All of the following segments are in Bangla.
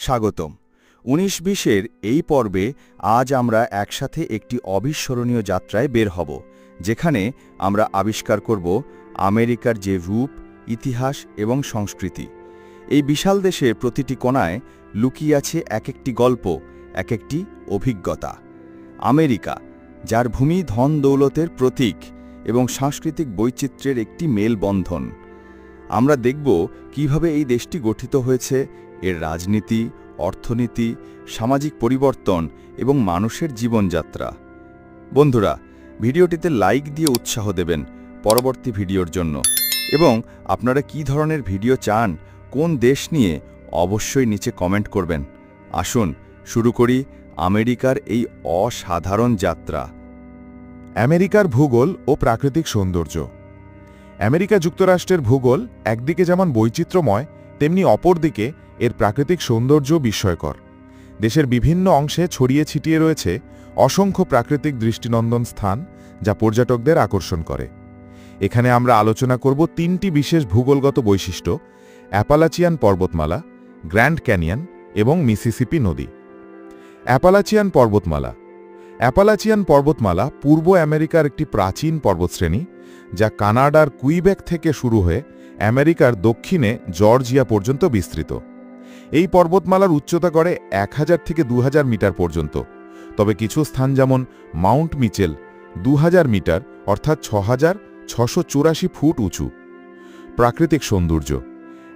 স্বাগতম। ১৯-২০-এর এই পর্বে আজ আমরা একসাথে একটি অবিস্মরণীয় যাত্রায় বের হব, যেখানে আমরা আবিষ্কার করব আমেরিকার যে রূপ, ইতিহাস এবং সংস্কৃতি। এই বিশাল দেশের প্রতিটি কোণায় লুকিয়ে আছে এক একটি গল্প, এক একটি অভিজ্ঞতা। আমেরিকা, যার ভূমি ধন দৌলতের প্রতীক এবং সাংস্কৃতিক বৈচিত্র্যের একটি মেলবন্ধন। আমরা দেখব কিভাবে এই দেশটি গঠিত হয়েছে, এর রাজনীতি, অর্থনীতি, সামাজিক পরিবর্তন এবং মানুষের জীবনযাত্রা। বন্ধুরা, ভিডিওটিতে লাইক দিয়ে উৎসাহ দেবেন পরবর্তী ভিডিওর জন্য, এবং আপনারা কী ধরনের ভিডিও চান, কোন দেশ নিয়ে, অবশ্যই নিচে কমেন্ট করবেন। আসুন শুরু করি আমেরিকার এই অসাধারণ যাত্রা। আমেরিকার ভূগোল ও প্রাকৃতিক সৌন্দর্য। আমেরিকা যুক্তরাষ্ট্রের ভূগোল একদিকে যেমন বৈচিত্র্যময়, তেমনি অপরদিকে এর প্রাকৃতিক সৌন্দর্য বিস্ময়কর। দেশের বিভিন্ন অংশে ছড়িয়ে ছিটিয়ে রয়েছে অসংখ্য প্রাকৃতিক দৃষ্টিনন্দন স্থান, যা পর্যটকদের আকর্ষণ করে। এখানে আমরা আলোচনা করব তিনটি বিশেষ ভূগোলগত বৈশিষ্ট্য: অ্যাপালাচিয়ান পর্বতমালা, গ্র্যান্ড ক্যানিয়ন এবং মিসিসিপি নদী। অ্যাপালাচিয়ান পর্বতমালা। অ্যাপালাচিয়ান পর্বতমালা পূর্ব আমেরিকার একটি প্রাচীন পর্বতশ্রেণী, যা কানাডার কুইবেক থেকে শুরু হয়ে আমেরিকার দক্ষিণে জর্জিয়া পর্যন্ত বিস্তৃত। এই পর্বতমালার উচ্চতা গড়ে ১,০০০ থেকে ২,০০০ মিটার পর্যন্ত, তবে কিছু স্থান যেমন মাউন্ট মিচেল ২,০০০ মিটার অর্থাৎ ৬,৬৮৪ ফুট উঁচু। প্রাকৃতিক সৌন্দর্য।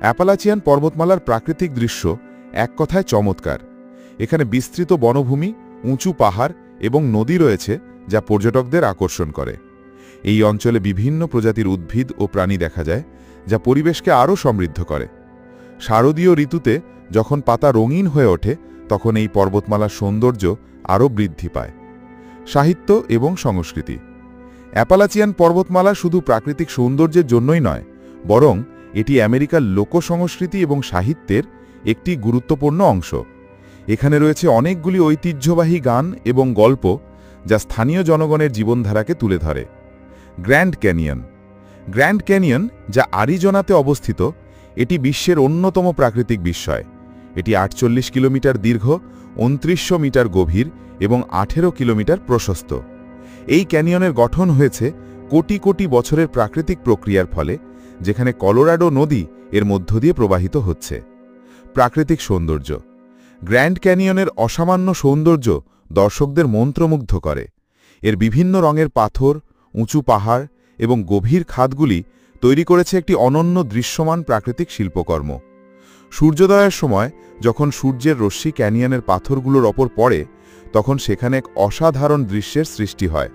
অ্যাপালাচিয়ান পর্বতমালার প্রাকৃতিক দৃশ্য এক কথায় চমৎকার। এখানে বিস্তৃত বনভূমি, উঁচু পাহাড় এবং নদী রয়েছে, যা পর্যটকদের আকর্ষণ করে। এই অঞ্চলে বিভিন্ন প্রজাতির উদ্ভিদ ও প্রাণী দেখা যায়, যা পরিবেশকে আরও সমৃদ্ধ করে। শারদীয় ঋতুতে যখন পাতা রঙিন হয়ে ওঠে, তখন এই পর্বতমালার সৌন্দর্য আরও বৃদ্ধি পায়। সাহিত্য এবং সংস্কৃতি। অ্যাপালাচিয়ান পর্বতমালা শুধু প্রাকৃতিক সৌন্দর্যের জন্যই নয়, বরং এটি আমেরিকার লোকসংস্কৃতি এবং সাহিত্যের একটি গুরুত্বপূর্ণ অংশ। এখানে রয়েছে অনেকগুলি ঐতিহ্যবাহী গান এবং গল্প, যা স্থানীয় জনগণের জীবনধারাকে তুলে ধরে। Grand canyon. গ্র্যান্ড ক্যানিয়ন, যা আরিজোনাতে অবস্থিত, এটি বিশ্বের অন্যতম প্রাকৃতিক বিস্ময়। এটি ৪৮ কিলোমিটার দীর্ঘ, ২৯০০ মিটার গভীর এবং ১৮ কিলোমিটার প্রশস্ত। এই ক্যানিয়নের গঠন হয়েছে কোটি কোটি বছরের প্রাকৃতিক প্রক্রিয়ার ফলে, যেখানে কলোরাডো নদী এর মধ্য দিয়ে প্রবাহিত হচ্ছে। প্রাকৃতিক সৌন্দর্য। গ্র্যান্ড ক্যানিয়নের অসামান্য সৌন্দর্য দর্শকদের মন্ত্রমুগ্ধ করে। এর বিভিন্ন রঙের পাথর, উঁচু পাহাড় এবং গভীর খাদগুলি তৈরি করেছে একটি অনন্য দৃশ্যমান প্রাকৃতিক শিল্পকর্ম। সূর্যোদয়ের সময় যখন সূর্যের রশ্মি ক্যানিয়নের পাথরগুলোর ওপর পড়ে, তখন সেখানে এক অসাধারণ দৃশ্যের সৃষ্টি হয়।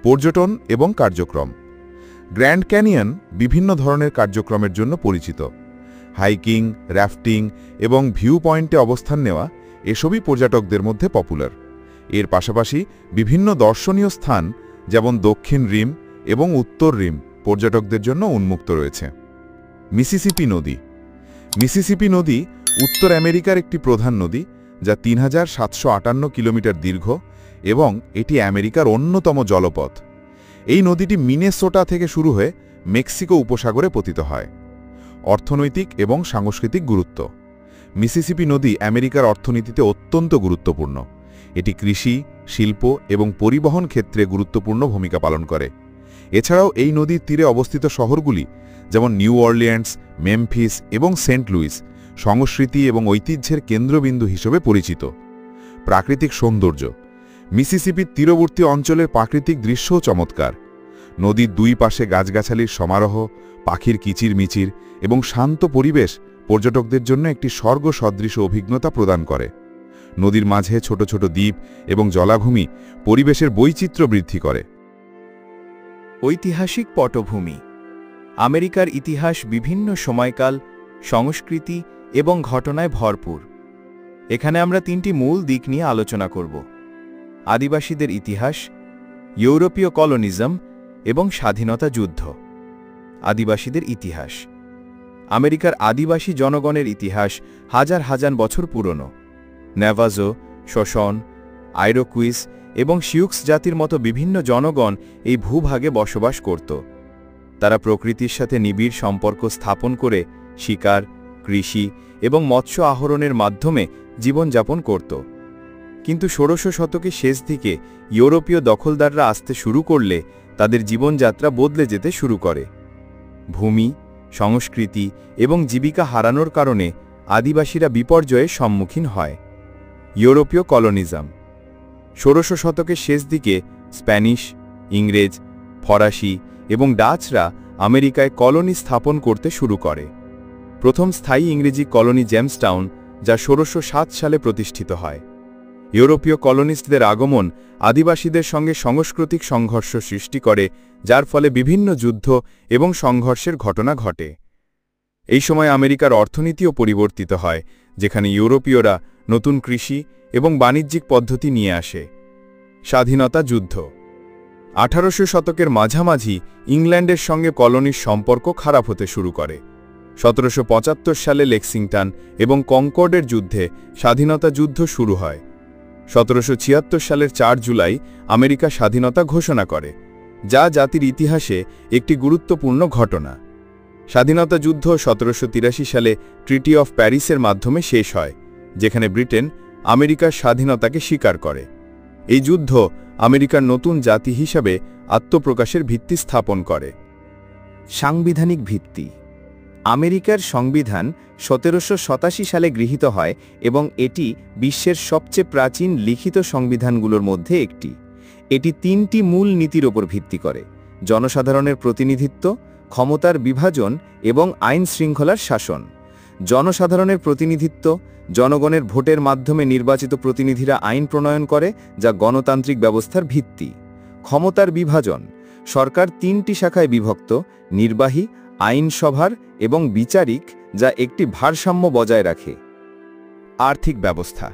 পর্যটন এবং কার্যক্রম। গ্র্যান্ড ক্যানিয়ন বিভিন্ন ধরনের কার্যক্রমের জন্য পরিচিত। হাইকিং, রাফটিং এবং ভিউ পয়েন্টে অবস্থান নেওয়া এসবই পর্যটকদের মধ্যে পপুলার। এর পাশাপাশি বিভিন্ন দর্শনীয় স্থান যেমন দক্ষিণ রিম এবং উত্তর রিম পর্যটকদের জন্য উন্মুক্ত রয়েছে। মিসিসিপি নদী। মিসিসিপি নদী উত্তর আমেরিকার একটি প্রধান নদী, যা ৩,৭৫৮ কিলোমিটার দীর্ঘ এবং এটি আমেরিকার অন্যতম জলপথ। এই নদীটি মিনেসোটা থেকে শুরু হয়ে মেক্সিকো উপসাগরে পতিত হয়। অর্থনৈতিক এবং সাংস্কৃতিক গুরুত্ব। মিসিসিপি নদী আমেরিকার অর্থনীতিতে অত্যন্ত গুরুত্বপূর্ণ। এটি কৃষি, শিল্প এবং পরিবহন ক্ষেত্রে গুরুত্বপূর্ণ ভূমিকা পালন করে। এছাড়াও এই নদীর তীরে অবস্থিত শহরগুলি যেমন নিউ অরলিয়ান্স, মেমফিস এবং সেন্ট লুইস সংস্কৃতি এবং ঐতিহ্যের কেন্দ্রবিন্দু হিসেবে পরিচিত। প্রাকৃতিক সৌন্দর্য। মিসিসিপির তীরবর্তী অঞ্চলের প্রাকৃতিক দৃশ্যও চমৎকার। নদীর দুই পাশে গাছগাছালির সমারোহ, পাখির কিচিরমিচির এবং শান্ত পরিবেশ পর্যটকদের জন্য একটি স্বর্গ সদৃশ অভিজ্ঞতা প্রদান করে। নদীর মাঝে ছোট ছোট দ্বীপ এবং জলাভূমি পরিবেশের বৈচিত্র্য বৃদ্ধি করে। ঐতিহাসিক পটভূমি। আমেরিকার ইতিহাস বিভিন্ন সময়কাল, সংস্কৃতি এবং ঘটনায় ভরপুর। এখানে আমরা তিনটি মূল দিক নিয়ে আলোচনা করব: আদিবাসীদের ইতিহাস, ইউরোপীয় কলোনিজম এবং স্বাধীনতা যুদ্ধ। আদিবাসীদের ইতিহাস। আমেরিকার আদিবাসী জনগণের ইতিহাস হাজার হাজার বছর পুরনো। ন্যাভাজো, শোষণ, আইরোকুইস এবং শিউক্স জাতির মতো বিভিন্ন জনগণ এই ভূভাগে বসবাস করত। তারা প্রকৃতির সাথে নিবিড় সম্পর্ক স্থাপন করে শিকার, কৃষি এবং মৎস্য আহরণের মাধ্যমে জীবনযাপন করত। কিন্তু ১৬০০ শতকের শেষ দিকে ইউরোপীয় দখলদাররা আসতে শুরু করলে তাদের জীবনযাত্রা বদলে যেতে শুরু করে। ভূমি, সংস্কৃতি এবং জীবিকা হারানোর কারণে আদিবাসীরা বিপর্যয়ের সম্মুখীন হয়। ইউরোপীয় কলোনিজম ১৬০০ শতকের শেষ দিকে স্প্যানিশ, ইংরেজ, ফরাসি এবং ডাচরা আমেরিকায় কলোনি স্থাপন করতে শুরু করে। প্রথম স্থায়ী ইংরেজি কলোনি জেমসটাউন, যা ১৬০৭ সালে প্রতিষ্ঠিত হয়। ইউরোপীয় কলোনিস্টদের আগমন আদিবাসীদের সঙ্গে সাংস্কৃতিক সংঘর্ষ সৃষ্টি করে, যার ফলে বিভিন্ন যুদ্ধ এবং সংঘর্ষের ঘটনা ঘটে। এই সময় আমেরিকার অর্থনীতিও পরিবর্তিত হয়, যেখানে ইউরোপীয়রা নতুন কৃষি এবং বাণিজ্যিক পদ্ধতি নিয়ে আসে। স্বাধীনতা যুদ্ধ ১৮০০ শতকের মাঝামাঝি ইংল্যান্ডের সঙ্গে কলোনির সম্পর্ক খারাপ হতে শুরু করে। ১৭৭৫ সালে লেক্সিংটন এবং কনকর্ডের যুদ্ধে স্বাধীনতা যুদ্ধ শুরু হয়। ১৭৭৬ সালের ৪ জুলাই আমেরিকা স্বাধীনতা ঘোষণা করে, যা জাতির ইতিহাসে একটি গুরুত্বপূর্ণ ঘটনা। স্বাধীনতা যুদ্ধ ১৭৮৩ সালে ট্রিটি অফ প্যারিসের মাধ্যমে শেষ হয়, যেখানে ব্রিটেন আমেরিকার স্বাধীনতাকে স্বীকার করে। এই যুদ্ধ আমেরিকার নতুন জাতি হিসাবে আত্মপ্রকাশের ভিত্তি স্থাপন করে। সাংবিধানিক ভিত্তি আমেরিকার সংবিধান ১৭৮৭ সালে গৃহীত হয় এবং এটি বিশ্বের সবচেয়ে প্রাচীন লিখিত সংবিধানগুলোর মধ্যে একটি। এটি ৩টি মূল নীতির ওপর ভিত্তি করে: জনসাধারণের প্রতিনিধিত্ব, ক্ষমতার বিভাজন এবং আইন শৃঙ্খলার শাসন। জনসাধারণের প্রতিনিধিত্ব: জনগণের ভোটের মাধ্যমে নির্বাচিত প্রতিনিধিরা আইন প্রণয়ন করে, যা গণতান্ত্রিক ব্যবস্থার ভিত্তি। ক্ষমতার বিভাজন: সরকার ৩টি শাখায় বিভক্ত: নির্বাহী, আইনসভার এবং বিচারিক, যা একটি ভারসাম্য বজায় রাখে। আর্থিক ব্যবস্থা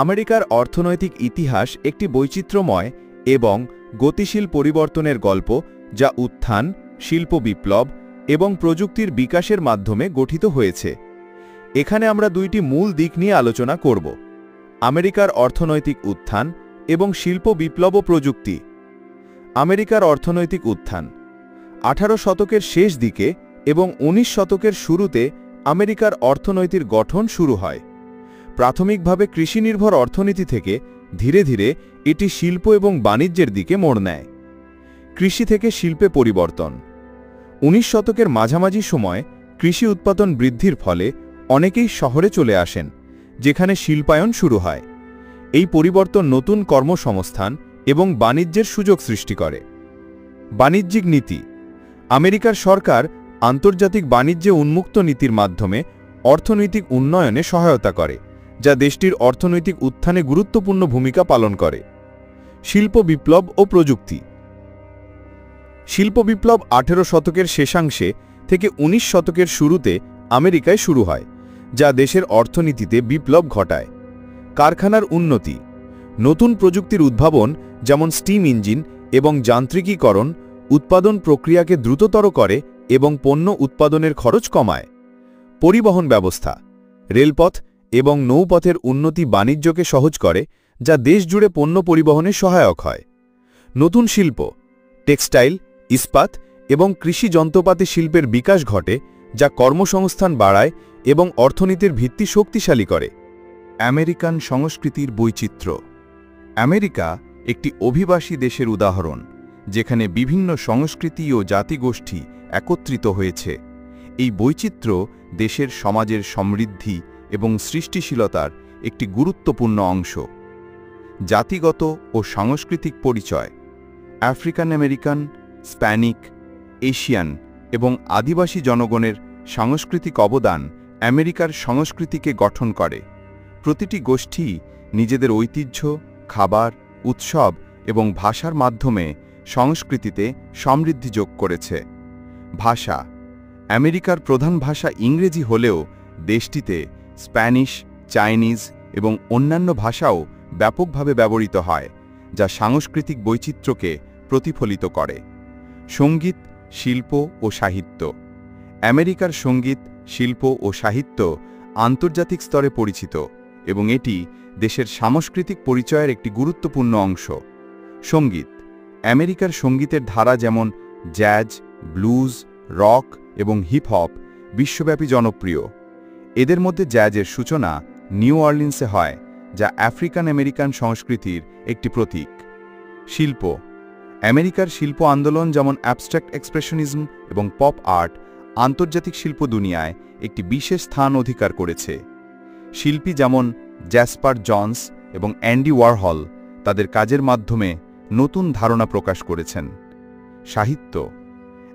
আমেরিকার অর্থনৈতিক ইতিহাস একটি বৈচিত্র্যময় এবং গতিশীল পরিবর্তনের গল্প, যা উত্থান, শিল্প বিপ্লব এবং প্রযুক্তির বিকাশের মাধ্যমে গঠিত হয়েছে। এখানে আমরা দুইটি মূল দিক নিয়ে আলোচনা করব: আমেরিকার অর্থনৈতিক উত্থান এবং শিল্প বিপ্লব ও প্রযুক্তি। আমেরিকার অর্থনৈতিক উত্থান ১৮ শতকের শেষ দিকে এবং ১৯ শতকের শুরুতে আমেরিকার অর্থনৈতিক গঠন শুরু হয়। প্রাথমিকভাবে কৃষিনির্ভর অর্থনীতি থেকে ধীরে ধীরে এটি শিল্প এবং বাণিজ্যের দিকে মোড় নেয়। কৃষি থেকে শিল্পে পরিবর্তন ১৯ শতকের মাঝামাঝি সময় কৃষি উৎপাদন বৃদ্ধির ফলে অনেকেই শহরে চলে আসেন, যেখানে শিল্পায়ন শুরু হয়। এই পরিবর্তন নতুন কর্মসংস্থান এবং বাণিজ্যের সুযোগ সৃষ্টি করে। বাণিজ্যিক নীতি আমেরিকার সরকার আন্তর্জাতিক বাণিজ্যে উন্মুক্ত নীতির মাধ্যমে অর্থনৈতিক উন্নয়নে সহায়তা করে, যা দেশটির অর্থনৈতিক উত্থানে গুরুত্বপূর্ণ ভূমিকা পালন করে। শিল্প বিপ্লব ও প্রযুক্তি শিল্প বিপ্লব ১৮ শতকের শেষাংশে থেকে ১৯ শতকের শুরুতে আমেরিকায় শুরু হয়, যা দেশের অর্থনীতিতে বিপ্লব ঘটায়। কারখানার উন্নতি নতুন প্রযুক্তির উদ্ভাবন, যেমন স্টিম ইঞ্জিন এবং যান্ত্রিকীকরণ, উৎপাদন প্রক্রিয়াকে দ্রুততর করে এবং পণ্য উৎপাদনের খরচ কমায়। পরিবহন ব্যবস্থা রেলপথ এবং নৌপথের উন্নতি বাণিজ্যকে সহজ করে, যা দেশ জুড়ে পণ্য পরিবহনে সহায়ক হয়। নতুন শিল্প টেক্সটাইল, ইস্পাত এবং কৃষি যন্ত্রপাতি শিল্পের বিকাশ ঘটে, যা কর্মসংস্থান বাড়ায় এবং অর্থনীতির ভিত্তি শক্তিশালী করে। আমেরিকান সংস্কৃতির বৈচিত্র্য আমেরিকা একটি অভিবাসী দেশের উদাহরণ, যেখানে বিভিন্ন সংস্কৃতি ও জাতিগোষ্ঠী একত্রিত হয়েছে। এই বৈচিত্র্য দেশের সমাজের সমৃদ্ধি এবং সৃষ্টিশীলতার একটি গুরুত্বপূর্ণ অংশ। জাতিগত ও সাংস্কৃতিক পরিচয় আফ্রিকান আমেরিকান, স্প্যানিক, এশিয়ান এবং আদিবাসী জনগণের সাংস্কৃতিক অবদান আমেরিকার সংস্কৃতিকে গঠন করে। প্রতিটি গোষ্ঠী নিজেদের ঐতিহ্য, খাবার, উৎসব এবং ভাষার মাধ্যমে সংস্কৃতিতে সমৃদ্ধি যোগ করেছে। ভাষা আমেরিকার প্রধান ভাষা ইংরেজি হলেও দেশটিতে স্প্যানিশ, চাইনিজ এবং অন্যান্য ভাষাও ব্যাপকভাবে ব্যবহৃত হয়, যা সাংস্কৃতিক বৈচিত্র্যকে প্রতিফলিত করে। সঙ্গীত, শিল্প ও সাহিত্য আমেরিকার সঙ্গীত, শিল্প ও সাহিত্য আন্তর্জাতিক স্তরে পরিচিত এবং এটি দেশের সাংস্কৃতিক পরিচয়ের একটি গুরুত্বপূর্ণ অংশ। সঙ্গীত আমেরিকার সঙ্গীতের ধারা যেমন জ্যাজ, ব্লুজ, রক এবং হিপ হপ বিশ্বব্যাপী জনপ্রিয়। এদের মধ্যে জ্যাজের সূচনা নিউ অর্লিন্সে হয়, যা আফ্রিকান আমেরিকান সংস্কৃতির একটি প্রতীক। শিল্প। আমেরিকার শিল্প আন্দোলন যেমন অ্যাবস্ট্রাক্ট এক্সপ্রেশনিজম এবং পপ আর্ট আন্তর্জাতিক শিল্প দুনিয়ায় একটি বিশেষ স্থান অধিকার করেছে। শিল্পী যেমন জ্যাসপার জনস এবং অ্যান্ডি ওয়ারহল তাদের কাজের মাধ্যমে নতুন ধারণা প্রকাশ করেছেন। সাহিত্য।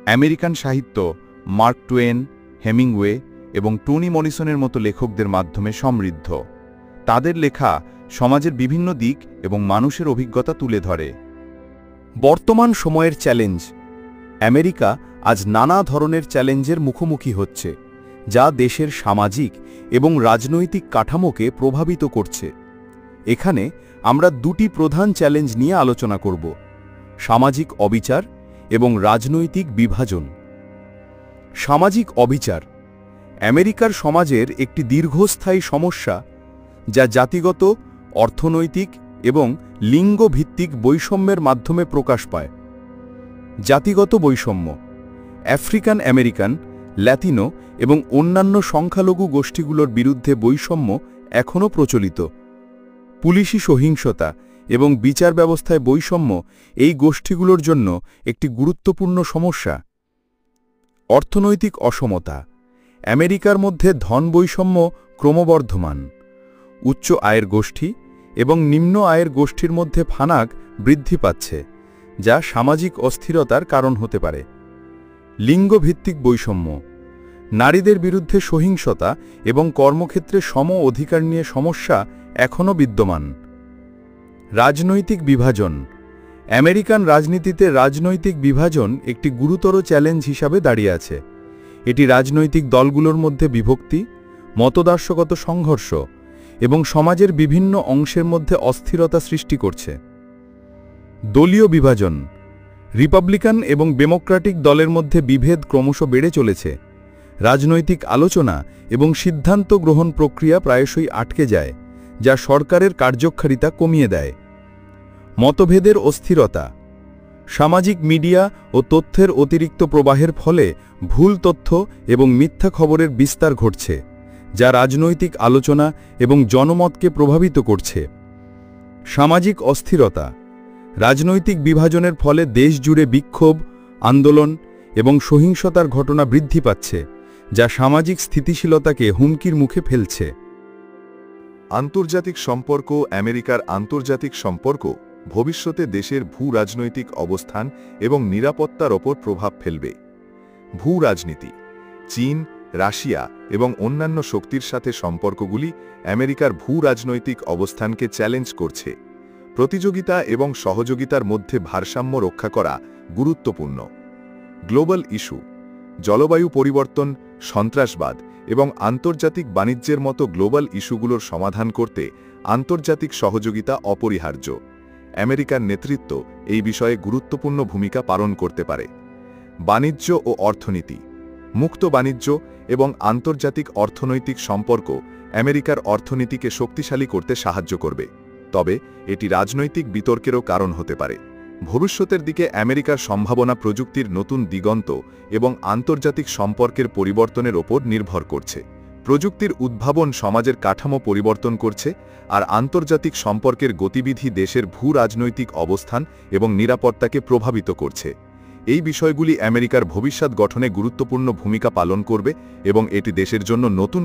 আমেরিকান সাহিত্য মার্ক টুয়েন, হেমিংওয়ে এবং টনি মরিসনের মতো লেখকদের মাধ্যমে সমৃদ্ধ। তাদের লেখা সমাজের বিভিন্ন দিক এবং মানুষের অভিজ্ঞতা তুলে ধরে। বর্তমান সময়ের চ্যালেঞ্জ। আমেরিকা আজ নানা ধরনের চ্যালেঞ্জের মুখোমুখি হচ্ছে, যা দেশের সামাজিক এবং রাজনৈতিক কাঠামোকে প্রভাবিত করছে। এখানে আমরা দুটি প্রধান চ্যালেঞ্জ নিয়ে আলোচনা করব: সামাজিক অবিচার এবং রাজনৈতিক বিভাজন। সামাজিক অবিচার আমেরিকার সমাজের একটি দীর্ঘস্থায়ী সমস্যা, যা জাতিগত, অর্থনৈতিক এবং লিঙ্গ-ভিত্তিক বৈষম্যের মাধ্যমে প্রকাশ পায়। জাতিগত বৈষম্য। আফ্রিকান আমেরিকান, ল্যাতিনো এবং অন্যান্য সংখ্যালঘু গোষ্ঠীগুলোর বিরুদ্ধে বৈষম্য এখনও প্রচলিত। পুলিশি সহিংসতা এবং বিচার ব্যবস্থায় বৈষম্য এই গোষ্ঠীগুলোর জন্য একটি গুরুত্বপূর্ণ সমস্যা। অর্থনৈতিক অসমতা। আমেরিকার মধ্যে ধন বৈষম্য ক্রমবর্ধমান। উচ্চ আয়ের গোষ্ঠী এবং নিম্ন আয়ের গোষ্ঠীর মধ্যে ফারাক বৃদ্ধি পাচ্ছে, যা সামাজিক অস্থিরতার কারণ হতে পারে। লিঙ্গভিত্তিক বৈষম্য। নারীদের বিরুদ্ধে সহিংসতা এবং কর্মক্ষেত্রে সম অধিকার নিয়ে সমস্যা এখনও বিদ্যমান। রাজনৈতিক বিভাজন। আমেরিকান রাজনীতিতে রাজনৈতিক বিভাজন একটি গুরুতর চ্যালেঞ্জ হিসাবে দাঁড়িয়ে আছে। এটি রাজনৈতিক দলগুলোর মধ্যে বিভক্তি, মতদার্শগত সংঘর্ষ এবং সমাজের বিভিন্ন অংশের মধ্যে অস্থিরতা সৃষ্টি করছে। দলীয় বিভাজন। রিপাবলিকান এবং ডেমোক্রেটিক দলের মধ্যে বিভেদ ক্রমশ বেড়ে চলেছে। রাজনৈতিক আলোচনা এবং সিদ্ধান্ত গ্রহণ প্রক্রিয়া প্রায়শই আটকে যায়, যা সরকারের কার্যকারিতা কমিয়ে দেয়। মতভেদের অস্থিরতা। সামাজিক মিডিয়া ও তথ্যের অতিরিক্ত প্রবাহের ফলে ভুল তথ্য এবং মিথ্যা খবরের বিস্তার ঘটছে, যা রাজনৈতিক আলোচনা এবং জনমতকে প্রভাবিত করছে। সামাজিক অস্থিরতা। রাজনৈতিক বিভাজনের ফলে দেশ জুড়ে বিক্ষোভ, আন্দোলন এবং সহিংসতার ঘটনা বৃদ্ধি পাচ্ছে, যা সামাজিক স্থিতিশীলতাকে হুমকির মুখে ফেলছে। আন্তর্জাতিক সম্পর্ক। আমেরিকার আন্তর্জাতিক সম্পর্ক ভবিষ্যতে দেশের ভূ-রাজনৈতিক অবস্থান এবং নিরাপত্তার ওপর প্রভাব ফেলবে। ভূ-রাজনীতি। চীন, রাশিয়া এবং অন্যান্য শক্তির সাথে সম্পর্কগুলি আমেরিকার ভূ-রাজনৈতিক অবস্থানকে চ্যালেঞ্জ করছে। প্রতিযোগিতা এবং সহযোগিতার মধ্যে ভারসাম্য রক্ষা করা গুরুত্বপূর্ণ। Global issue. জলবায়ু পরিবর্তন, সন্ত্রাসবাদ এবং আন্তর্জাতিক বাণিজ্যের মতো গ্লোবাল ইস্যুগুলোর সমাধান করতে আন্তর্জাতিক সহযোগিতা অপরিহার্য। আমেরিকার নেতৃত্ব এই বিষয়ে গুরুত্বপূর্ণ ভূমিকা পালন করতে পারে। বাণিজ্য ও অর্থনীতি। মুক্ত বাণিজ্য এবং আন্তর্জাতিক অর্থনৈতিক সম্পর্ক আমেরিকার অর্থনীতিকে শক্তিশালী করতে সাহায্য করবে, তবে এটি রাজনৈতিক বিতর্কেরও কারণ হতে পারে। ভবিষ্যতের দিকে আমেরিকার সম্ভাবনা প্রযুক্তির নতুন দিগন্ত এবং আন্তর্জাতিক সম্পর্কের পরিবর্তনের ওপর নির্ভর করছে। প্রযুক্তির উদ্ভাবন সমাজের কাঠামো পরিবর্তন করছে, আর আন্তর্জাতিক সম্পর্কের গতিবিধি দেশের ভূ-রাজনৈতিক অবস্থান এবং নিরাপত্তাকে প্রভাবিত করছে। এই বিষয়গুলি আমেরিকার ভবিষ্যৎ গঠনে গুরুত্বপূর্ণ ভূমিকা পালন করবে এবং এটি দেশের জন্য নতুন